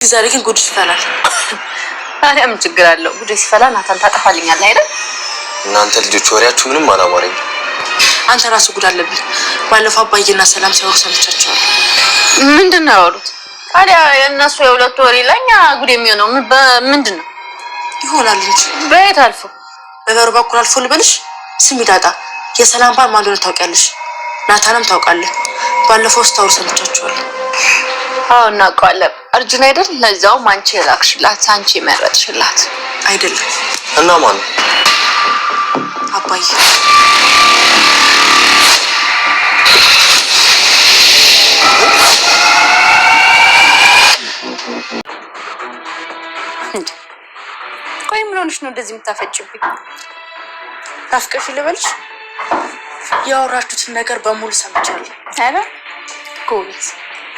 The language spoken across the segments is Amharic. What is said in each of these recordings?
ዛሬ ግን ጉድሽ ይፈላል። ታዲያ ምን ችግር አለው? ጉድሽ ይፈላ ናታን ታጠፋልኛለህ አይደል? እናንተ ልጆች ወሬያችሁ ምንም አላማረኝ። አንተ ራሱ ጉድ አለብህ። ባለፈው አባዬና ሰላም ሲያወሩ ሰምቻቸዋለሁ። ምንድን ነው ያወሩት? ታዲያ የእነሱ የሁለት ወሬ ለኛ ጉድ የሚሆነው ምንድን ነው? ይሆናል እንጂ በየት አልፎ? በበሩ በኩል አልፎ ልበልሽ? ስሚ ዳጣ፣ የሰላም ባል ማን እንደሆነ ታውቂያለሽ? ናታንም ታውቃለህ። ባለፈው ስታወሩ ሰምቻቸዋለሁ። አዎ እናውቀዋለን። እርጅና አይደል? ለዛውም አንቺ የላክሽላት አንቺ የመረጥሽላት አይደለም። እና ማን? አባዬ። ቆይ ምን ሆነሽ ነው እንደዚህ የምታፈጭብኝ? ታፍቀሽ ልበልሽ? ያወራችሁትን ነገር በሙሉ ሰምቻለሁ። አረ ጎበዝ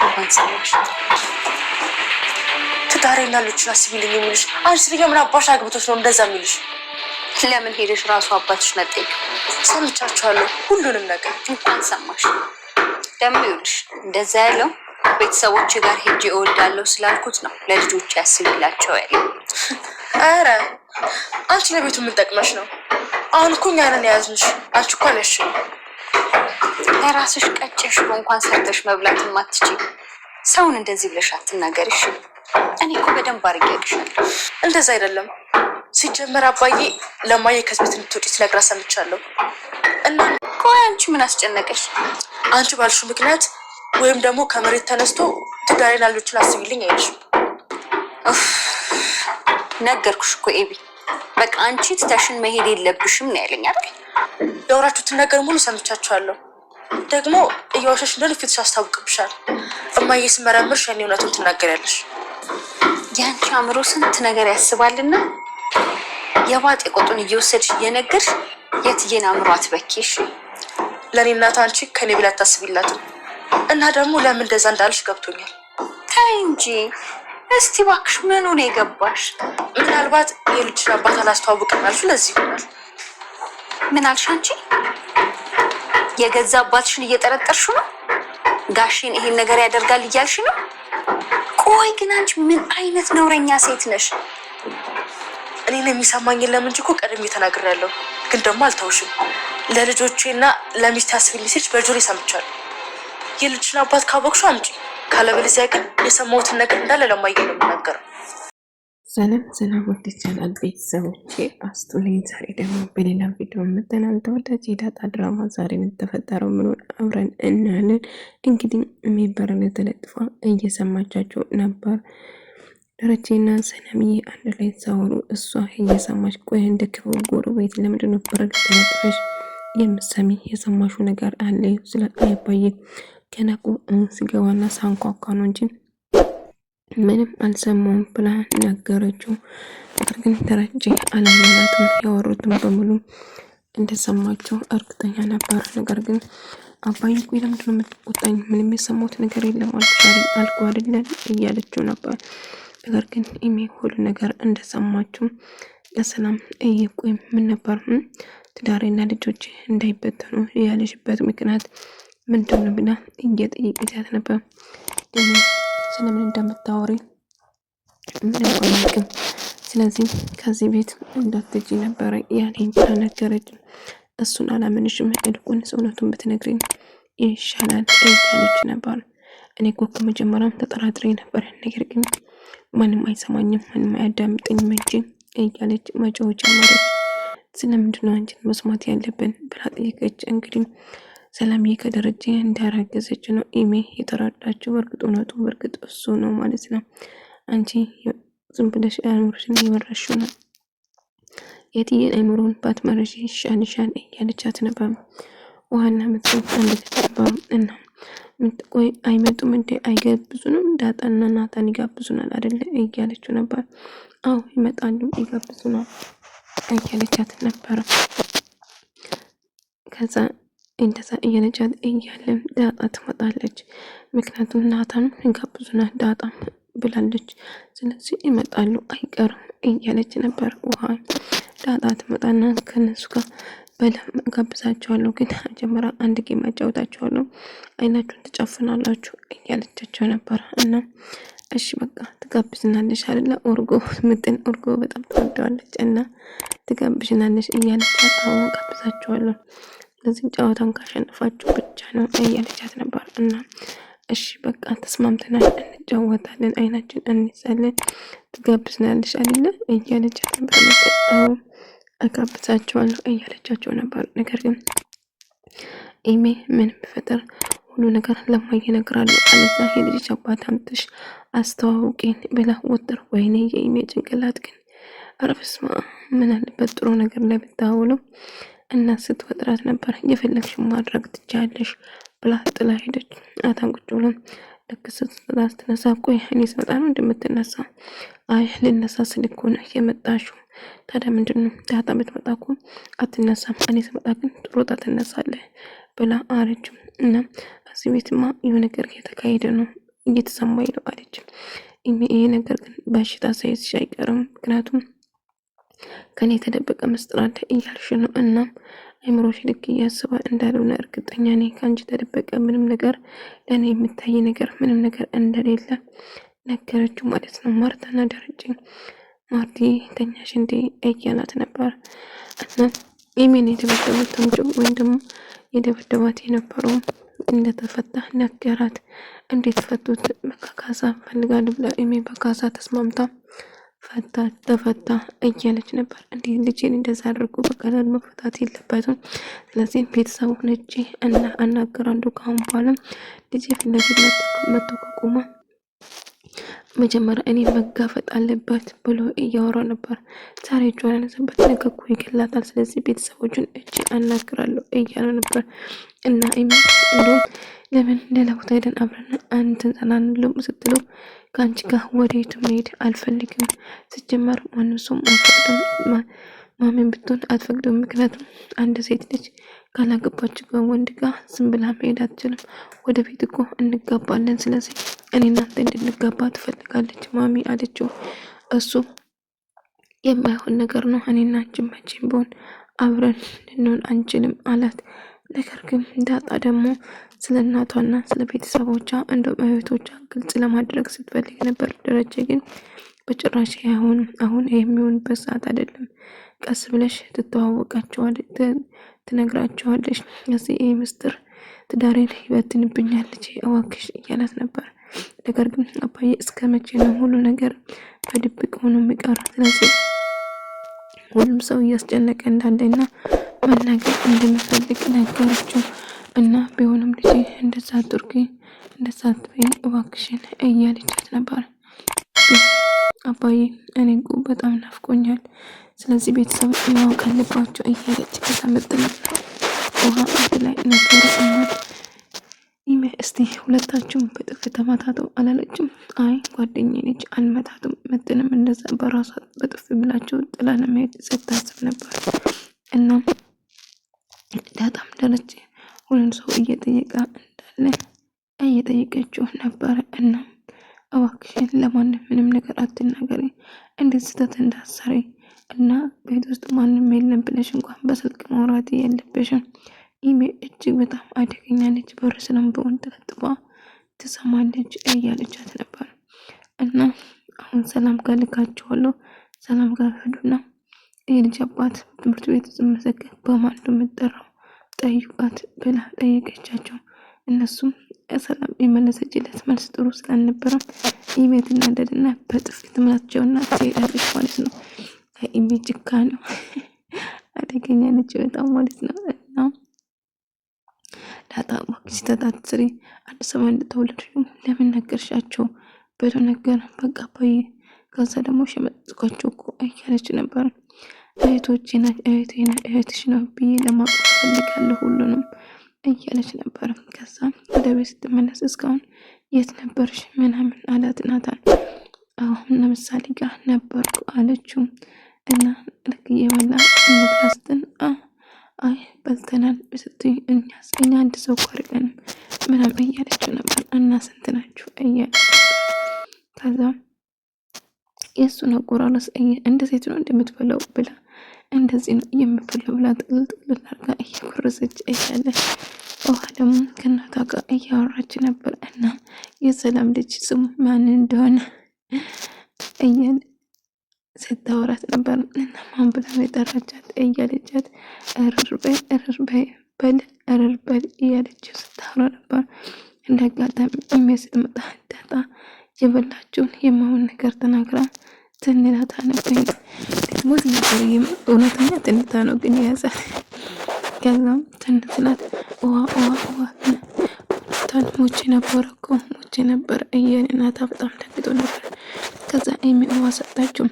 እንኳን ሰማሽ። ትዳሬና ልጆችን አስቢልኝ የሚልሽ አንቺ ልጅ ምን አባሽ አግብቶሽ ነው እንደዛ የሚልሽ? ለምን ሄደሽ ራሱ አባትሽ ነጠይቅ? ሰምቻችኋለሁ ሁሉንም ነገር። እንኳን ሰማሽ። ደግሞ ይኸውልሽ እንደዛ ያለው ቤተሰቦች ጋር ሄጄ እወልዳለሁ ስላልኩት ነው ለልጆች ያስብላቸው ያለ። አረ አንቺ ለቤቱ ምን ጠቅመሽ ነው? አሁን እኮ እኛ ነን የያዝንሽ። አንቺ እኮ ነሽ ለራስሽ ቀጨሽ እንኳን ሰርተሽ መብላት ማትችይ ሰውን እንደዚህ ብለሽ አትናገሪሽ። እኔ እኮ በደንብ አድርጌ ያቅሻለሁ። እንደዛ አይደለም። ሲጀመር አባዬ ለማየ ከዚህ ቤት እንድትወጪ ሲነግራት ሰምቻለሁ። እና ቆይ አንቺ ምን አስጨነቀሽ? አንቺ ባልሽው ምክንያት ወይም ደግሞ ከመሬት ተነስቶ ትዳሬና ልጆችን አስቢልኝ አይልሽም። ነገርኩሽ እኮ ኤቢ፣ በቃ አንቺ ትተሽን መሄድ የለብሽም ነው ያለኝ አይደል? ያወራችሁትን ነገር ሙሉ ሰምቻችኋለሁ። ደግሞ እየዋሸሽ እንደሆነ ፊትሽ አስታውቅብሻል። እማዬ ስመረምርሽ ያኔ እውነቱን ትናገሪያለሽ። ያንቺ አእምሮ ስንት ነገር ያስባልና የባጤ ቆጡን እየወሰድሽ እየነገርሽ የትዬን አእምሮ አትበኪሽ። ለእኔ እናት አንቺ ከኔ ብላ አታስቢላትም። እና ደግሞ ለምን እንደዛ እንዳልሽ ገብቶኛል። ተይ እንጂ እስቲ እባክሽ ምን ሆነ የገባሽ? ምናልባት የልጅሽን አባት አላስተዋውቅም አልሽ፣ ለዚህ ይሆናል። ምን አልሽ አንቺ? የገዛ አባትሽን እየጠረጠርሽ ነው? ጋሽን ይሄን ነገር ያደርጋል እያልሽ ነው? ቆይ ግን አንቺ ምን አይነት ነውረኛ ሴት ነሽ? እኔን የሚሰማኝን ለምን እኮ ቀድሜ ተናግሬያለሁ። ግን ደግሞ አልተውሽም። ለልጆቼና ለሚስት ያስብልኝ ሲልሽ በጆሮዬ ሰምቻለሁ። የልጅሽን አባት ካወቅሽው አምጪ፣ ካለበለዚያ ግን የሰማሁትን ነገር እንዳለ ለማየ ነው የምናገረው። ሰላም ወደ ቻናል ቤተሰቦቼ አስቱልኝ። ዛሬ ደግሞ በሌላ ቪዲዮ መጥተናል። ተወዳጅ የዳጣ ድራማ ዛሬ ምን ተፈጠረው ምን አብረን እናያለን። እንግዲህ የሚበረን ተለጥፋ እየሰማቻቸው ነበር። ደረጀና ሰላምዬ አንድ ላይ ሳወሩ እሷ እየሰማች ቆይ እንደ ክፉ ጎረቤት ለምንድን ነው በረድ ተለጥፈሽ የምትሰሚ? የሰማሹ ነገር አለ ስለ አባዬ ከነቁ ሲገባና ሳንኳኳ ነው እንጂ ምንም አልሰማውም ብላ ነገረችው። ነገር ግን ደረጀ አላመናትም። ያወሩትን በሙሉ እንደሰማቸው እርግጠኛ ነበር። ነገር ግን አባዬ ቆይ ለምንድን ነው የምትቆጣኝ? ምንም የሰማሁት ነገር የለም አልኩ አይደለም እያለችው ነበር። ነገር ግን ኢሜ ሁሉ ነገር እንደሰማችው ለሰላም ቆይ ምን ነበር ትዳሬና ልጆች እንዳይበተኑ ያለሽበት ምክንያት ምንድን ነው ብላ እየጠየቀቻት ነበር። ስለምን እንደምታወሪ ምንም አላውቅም። ስለዚህ ከዚህ ቤት እንዳትጂ ነበረ ያለኝ ብላ ነገረች። እሱን አላመንሽም፣ ይልቁንስ እውነቱን ብትነግሪኝ ይሻላል እያለች ነበር። እኔ እኮ ከመጀመሪያም ተጠራጥሬ ነበር፣ ነገር ግን ማንም አይሰማኝም፣ ማንም አያዳምጠኝም እንጂ እያለች መጮህ ጀመረች። ስለምንድን ነው አንቺን መስማት ያለብን ብላ ጠየቀች። እንግዲህ ሰላምዬ ከደረጀ እንዳረገዘች ነው ኢሜ የተረዳችው። በእርግጥ እሱ ነው ማለት ነው። አንቺ ዝም ብለሽ አእምሮሽን እየመረሽው ነው፣ የትዬን አእምሮን ባትመረሽ ይሻልሻል እያለቻት ነበር። ዋና መጽሐፍ አንደተባሩ እና ቆይ አይመጡም እንዴ? አይጋብዙንም? ዳጣና ናታን ይጋብዙናል አይደለ እያለችው ነበር። አዎ ይመጣሉ፣ ይጋብዙናል እያለቻት ነበር። ከዛ እንደዛ እየነጃት እያለም ዳጣ ትመጣለች። ምክንያቱም ናታን ይጋብዙናል ዳጣም ብላለች፣ ስለዚህ ይመጣሉ አይቀርም እያለች ነበር። ውሃ ዳጣ ትመጣና ከነሱ ጋር በደንብ ጋብዛቸዋለሁ፣ ግን መጀመሪያ አንድ ጌም አጫውታቸዋለሁ፣ አይናችሁን ትጨፍናላችሁ እያለቻቸው ነበር። እና እሺ በቃ ትጋብዝናለሽ አይደለ? ኦርጎ ምጥን ኦርጎ በጣም ትወደዋለች እና ትጋብዝናለሽ እያለቻት አዎ ጋብዛችኋለሁ፣ ስለዚህ ጨዋታን ካሸነፋችሁ ብቻ ነው እያለቻት ነበር። እና እሺ በቃ ተስማምተናል፣ እንጫወታለን፣ አይናችን እንይዛለን፣ ትጋብዝናለሽ አይደለ እያለቻት ነበር። አዎ አጋብዛችኋለሁ እያለቻቸው ነበር። ነገር ግን ኢሜ ምን ቢፈጠር ሁሉ ነገር ለማየ እነግራለሁ፣ አለዛ የልጅ አባት አምጥሽ አስተዋውቂኝ ብላ ወጥር። ወይኔ የኢሜ ጭንቅላት ግን አረፍስማ ምን አለበት ጥሩ ነገር ላይ ብታውለው እና ስትወጥራት ነበር። የፈለግሽ ማድረግ ትቻለሽ ብላ ጥላ ሄደች። አታን ቁጭ ብሎ ለክስ ስትነሳ ቆይ እኔ ስመጣ ነው እንደምትነሳ? አይ ልነሳ ስልክ ሆነ የመጣሽው ታዲያ ምንድን ነው? ዳታ ብትመጣ እኮ አትነሳም፣ እኔ ስመጣ ግን ጥሩጣ ትነሳለህ ብላ አለችው። እና እዚህ ቤትማ የሆነ ነገር እየተካሄደ ነው እየተሰማኝ ነው አለች። ይሄ ነገር ግን በሽታ ሳይዝሽ አይቀርም፣ ምክንያቱም ከኔ የተደበቀ ምስጢር አለ እያልሽ ነው። እናም አይምሮሽ ልክ እያስባ እንዳልሆነ እርግጠኛ ነኝ። ከአንቺ የተደበቀ ምንም ነገር ለእኔ የምታይ ነገር ምንም ነገር እንደሌለ ነገረችው ማለት ነው። ማርታና ደረጀ ማርቲ ተኛሽ እንዴ እያላት ነበር። እና ኢሜን የደበደቡት ተምጮ ወይም ደግሞ የደበደባት የነበረው እንደተፈታ ነገራት። እንዴት ፈቱት? በካሳ ፈልጋለሁ ብላ ኢሜ በካሳ ተስማምታ ተፈታ እያለች ነበር። እንዴት ልጄን እንደዛ አድርጎ በቀላል መፈታት የለበትም። ስለዚህ ቤተሰቡ ነጭ እና አናገራለሁ። ካሁን በኋላ ልጄ ፊት ለፊት መጥቶ ከቆመ መጀመሪያ እኔ መጋፈጥ አለበት ብሎ እያወራ ነበር። ዛሬ እጇን ያነሳበት ነገር እኮ ይገላታል። ስለዚህ ቤተሰቦቹን እጅ አናግራለሁ እያለ ነበር። እና እንደውም ለምን ሌላ ቦታ ሄደን አብረን አንተንጸናንለው ስትለው ከአንቺ ጋር ወዴት መሄድ አልፈልግም፣ ሲጀመር ማንም ሰው አይፈቅድም፣ ማሜን ብትሆን አትፈቅድም። ምክንያቱም አንድ ሴት ልጅ ካላገባች ወንድ ጋር ዝም ብላ መሄድ አትችልም። ወደፊት እኮ እንጋባለን፣ ስለዚህ እኔ እናንተ እንድንጋባ ትፈልጋለች ማሚ አለችው። እሱ የማይሆን ነገር ነው፣ እኔና አንቺ መቼም ቢሆን አብረን ልንሆን አንችልም አላት። ነገር ግን ዳጣ ደግሞ ስለ እናቷና ስለ ቤተሰቦቿ እንደውም እህቶቿ ግልጽ ለማድረግ ስትፈልግ ነበር። ደረጀ ግን በጭራሽ አሁን የሚሆንበት ሰዓት አይደለም፣ ቀስ ብለሽ ትተዋወቃቸዋለሽ፣ ትነግራቸዋለሽ፣ እዚህ ይህ ምስጢር ትዳሬን ይበትንብኛለች እዋክሽ እያላት ነበር። ነገር ግን አባዬ እስከ መቼ ነው ሁሉ ነገር በድብቅ ሆኖ የሚቀረው? ስለዚህ ሁሉም ሰው እያስጨነቀ እንዳለና መናገር እንደምፈልግ ነገረችው። እና ቢሆንም ልጄ እንደዛ አድርጊ እንደዛ አትበይ እባክሽን እያለቻት ነበር። አባዬ እኔ እኮ በጣም ናፍቆኛል፣ ስለዚህ ቤተሰብ ማወቅ አለባቸው እያለች ከተመጥነ ውሃ አንድ ላይ ነበሩ። እናት ይሜ እስቲ ሁለታችሁም በጥፍ ተመታተው አላለችም? አይ ጓደኛዬ ልጅ አልመታትም፣ መጥንም እንደዛ በራሷ በጥፍ ብላቸው ጥላ ለመሄድ ስታስብ ነበር። እና ዳጣም ደረጀ ሁሉን ሰው እየጠየቀ እንዳለ እየጠየቀችው ነበረ። እና እባክሽን ለማንም ምንም ነገር አትናገሪ፣ እንዴት ስህተት እንዳሰሪ እና ቤት ውስጥ ማንም የለም ብለሽ እንኳን በስልክ ማውራት የለብሽም። ኢሜ እጅግ በጣም አደገኛ ነች፣ በር ስለምበውን ተለጥፋ ትሰማለች እያለቻት ነበር። እና አሁን ሰላም ጋር ልካቸዋለሁ፣ ሰላም ጋር ሄዱና የልጅ አባት ትምህርት ቤት ዝመዘገብ በማን እንደምጠራው ጠይቋት ብላ ጠየቀቻቸው። እነሱም ሰላም የመለሰችለት መልስ ጥሩ ስላልነበረ ኢሜ ትናደድና በጥፊ ትመታቸውና ትሄዳለች ማለት ነው። ኢሜ ጭካ ነው፣ አደገኛ ነች በጣም ማለት ነው። እና ዳጣ እባክሽ ተታትሪ አዲስ አበባ እንደተወለድሽ ለምን ነገርሻቸው ብሎ ነገር በቃ አባዬ ከዛ ደግሞ ሸመጥኳቸው እኮ እያለች ነበር። እህትሽ ነው ብዬ ለማወቅ ፈልጋለሁ ሁሉንም እያለች ነበር። ከዛ ወደ ቤት ስትመለስ እስካሁን የት ነበርሽ ምናምን አላት ናታን። አሁን ለምሳሌ ጋር ነበርኩ አለችው። እና ልክ እየበላ እንብላ ስትል አይ በልተናል ስትይ እኛ አንድ ሰው ቆርቀንም ምናምን እያለችው ነበር። እና ስንት ናችሁ እያለች ከዛ የእሱን አቆራረስ እንደ ሴት ነው እንደምትበላው ብላ እንደዚህ ነው የምትበላው ብላ ጥቅልል አድርጋ እየቆረሰች እያለ ውሃ ደግሞ ከእናቷ ጋር እያወራች ነበር እና የሰላም ልጅ ስሙ ማን እንደሆነ እያለ ስታወራት ነበር እና ማን ብላ የጠራቻት እያለቻት እርር በል እያለችው ስታወራ ነበር። እንደ አጋጣሚ የሚያስጥምጣ ዳጣ የበላችውን የማውን ነገር ተናግራ ትንላታ ነበኝ ሞት ነበር። እውነተኛ ትንታ ነው ግን የያዛት። ከዛም ትንትላት ውሃ ሞቼ ነበር እያለ እናቷ በጣም ደንግጦ ነበር። ከዛ ኤሚ ውሃ ሰጣችው።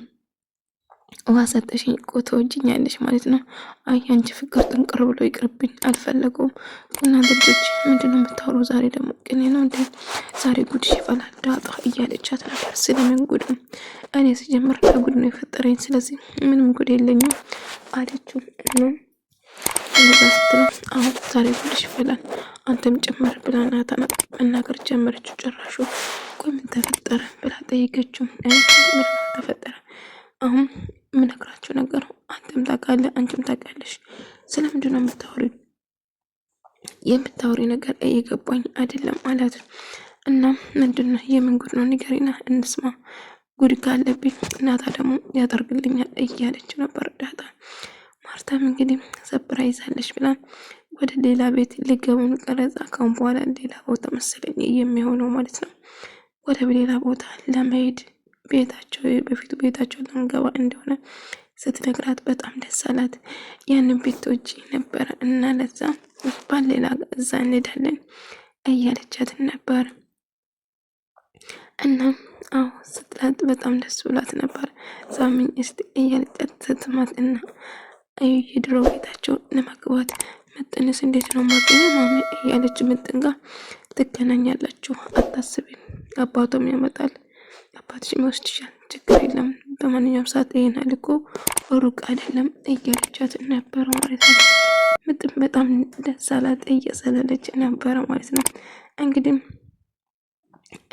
ውሃ ሰጠሽኝ እኮ ተወጅኛለሽ ማለት ነው። አይ አንቺ ፍቅር ጥንቅር ብሎ ይቅርብኝ አልፈለገውም። እናንተ ልጆች ምንድነው የምታወሩ? ዛሬ ደግሞ ቅኔ ነው እንዴ? ዛሬ ጉድሽ ይፈላል ዳጣ እያለቻት ነበር። ስለምን ጉድ ነው? እኔ ስጀምር ለጉድ ነው የፈጠረኝ፣ ስለዚህ ምንም ጉድ የለኝም አለችው። እንደዛ ስትለው አሁን ዛሬ ጉድሽ ይፈላል አንተም ጭምር ብላ ናታን መናገር ጀመረችው። ጭራሹ ቆይ ምን ተፈጠረ ብላ ጠየቀችው። ምን ተፈጠረ? አሁን የምነግራቸው ነገር አንተም ታውቃለህ አንቺም ታውቃለሽ። ስለምንድን ነው የምታወሪ ነገር እየገባኝ አይደለም አላት። እና ምንድን ነው የምን ጉድ ነው ንገሪና እንስማ፣ ጉድ ካለብኝ እናታ ደግሞ ያደርግልኛል እያለች ነበር ዳጣ። ማርታም እንግዲህ ሰፕራይዝ አለሽ ብላ ወደ ሌላ ቤት ሊገቡን ቀረጻ ካሁን በኋላ ሌላ ቦታ መሰለኝ የሚሆነው ማለት ነው። ወደ ሌላ ቦታ ለመሄድ ቤታቸው በፊቱ ቤታቸው ለንገባ እንደሆነ ስትነግራት በጣም ደስ አላት። ያንን ቤቶች ነበረ እና ለዛ ባሌላ እዛ እንሄዳለን እያለቻት ነበር። እና አዎ ስትላት በጣም ደስ ብላት ነበር። ሳምኝ እስቲ እያለቻት ስትማት እና የድሮ ቤታቸው ለመግባት ምጥንስ እንዴት ነው ማገኘ ማሚ እያለች ምጥን ጋር ትገናኛላችሁ፣ አታስቢም አባቷም ያመጣል አባትሽ ይወስድሻል፣ ችግር የለም በማንኛውም ሰዓት ይሄናል እኮ ሩቅ አይደለም እያለቻት ነበረ ማለት ነው። ምጥን በጣም ደስ አላት፣ እየሰለለች ነበረ ማለት ነው። እንግዲህ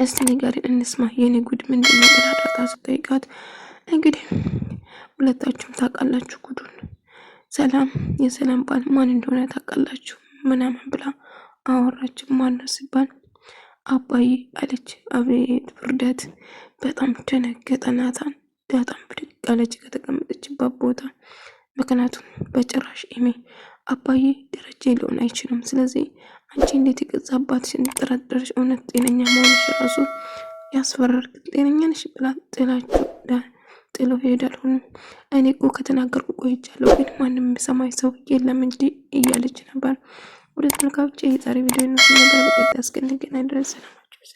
እስቲ ንገሪን እንስማ የኔ ጉድ ምንድን ነው ብላ ዳጣ ስትጠይቃት እንግዲህ ሁለታችሁም ታውቃላችሁ ጉዱን፣ ሰላም የሰላም ባል ማን እንደሆነ ታውቃላችሁ ምናምን ብላ አወራች። ማን ነው ሲባል አባዬ አለች። አቤት ፍርደት! በጣም ደነገጠ ናታን። ዳጣም ብድግ አለች ከተቀመጠችበት ቦታ። ምክንያቱም በጭራሽ ኤሚ አባዬ ደረጃ ሊሆን አይችልም። ስለዚህ አንቺ እንዴት የገዛ አባትሽን ጠረጠረሽ? እውነት ጤነኛ መሆንሽ ራሱ ያስፈራል። ጤነኛ ነሽ ብላ ጥሎ ሄዳል። እኔ እኮ ከተናገርኩ ቆይቻለሁ፣ ግን ማንም የሚሰማኝ ሰው የለም እንጂ እያለች ነበር። ወደ ተመልካቾች የዛሬ ቪዲዮ ነው። በቀጣይ እስክንገናኝ ድረስ ሰላማችሁ ይብዛ።